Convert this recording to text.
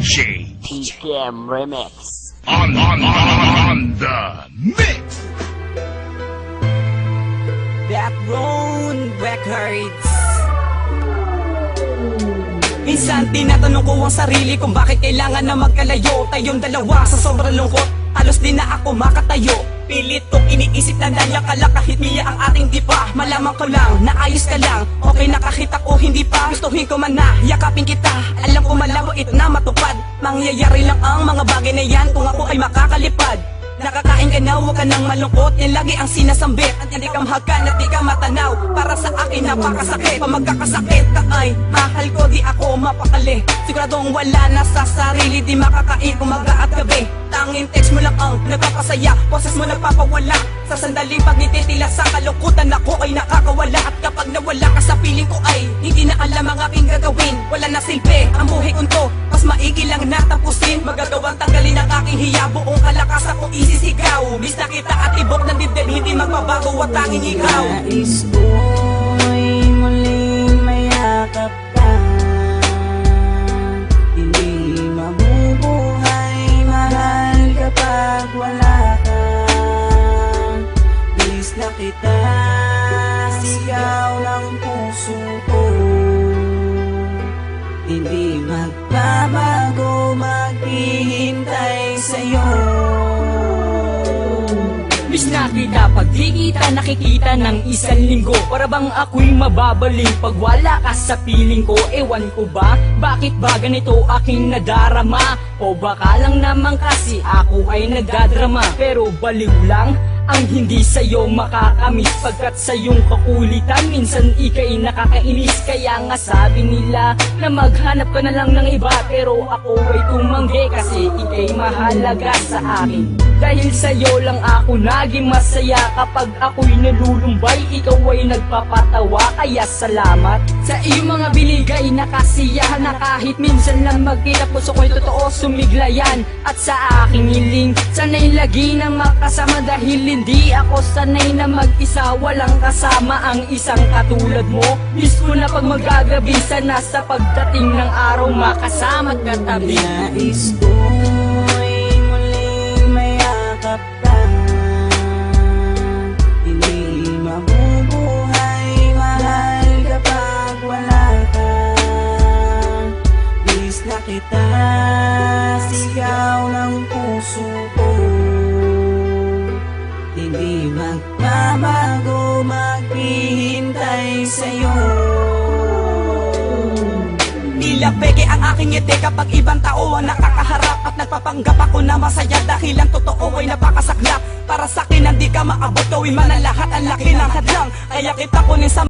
DJ TKM Remix on the mix. Backbone Records. Minsan tinatanong ko ang sarili kung bakit kailangan na magkalayo. Tayong dalawa sa sobrang lungkot, halos di na ako makatayo. Pilit kong iniisip na nangyakala kahit miya ang ating di pa. Malaman ko lang, naayos ka lang, okay na kahit ako hindi pa. Gustuhin ko man na, yakapin kita, alam ko malabo ito na matupad. Mangyayari lang ang mga bagay na yan kung ako ay makakalipad. Nakakain ka na, huwag ka nang malungkot, yan lagi ang sinasambit. At hindi ka mahagan at di ka matanaw, para sa akin napakasakit. Pag magkakasakit ka ay mahal ko, di ako mapakali. Siguradong wala na sa sarili, di makakain umaga at gabi. Tanging text mo lang ang nagpapasaya, boses mo nagpapawala. Sa sandaling pagngiti tila sa kalungkutan ako ay nakakawala. At kapag nawala ka sa piling ko ay hindi na alam ang aking gagawin. Wala na silbi ang buhay kong to, mas maigi lang natapusin. Magagawang tanggalin ang aking hiya, buong kalakas ako isisigaw. Miss na kita at ibok ng dibdib, hindi magbabago at tanging ikaw. Nais ko'y muling mayakap ka, hindi mabubuhay, mahal kapag wala ka. Miss na kita, sigaw ng puso ko, hindi magbabago, maghihintay sa'yo. Miss na kita pag di kita nakikita ng isang linggo. Para bang ako'y mababaling pag wala ka sa piling ko. Ewan ko ba, bakit ba ganito aking nadarama? O baka lang naman kasi ako ay nagdadrama. Pero baliw lang ang hindi sa'yo makakamiss, pagkat sa iyong kakulitan minsan ika'y nakakainis. Kaya nga sabi nila na maghanap ka na lang ng iba, pero ako ay tumanggi kasi ika'y mahalaga sa akin. Dahil sa'yo lang ako naging masaya, kapag ako'y nalulumbay ikaw ay nagpapatawa. Kaya salamat sa iyong mga binigay na kasiyahan, na kahit minsan lang magkita puso ko'y totoo sumiglayan. At sa aking hiling sana'y lagi na makasama, dahil hindi ako sanay na mag-isa, walang kasama ang isang katulad mo. Miss ko na pag magagabi, sana sa pagdating ng araw makasama't katabi. Nais ko'y muling mayakap ka, hindi mabubuhay, mahal kapag wala ka. Miss na kita, sigaw ng puso ko, hindi magbabago, maghihintay sa'yo. Tila peke ang aking ngiti kapag ibang tao ang nakakaharap, at nagpapanggap ako na masaya dahil ang totoo ay napakasaklap. Para sa'kin hindi ka maabot, gawin man ang lahat, ang laki ng hadlang. Kaya kita kunin sa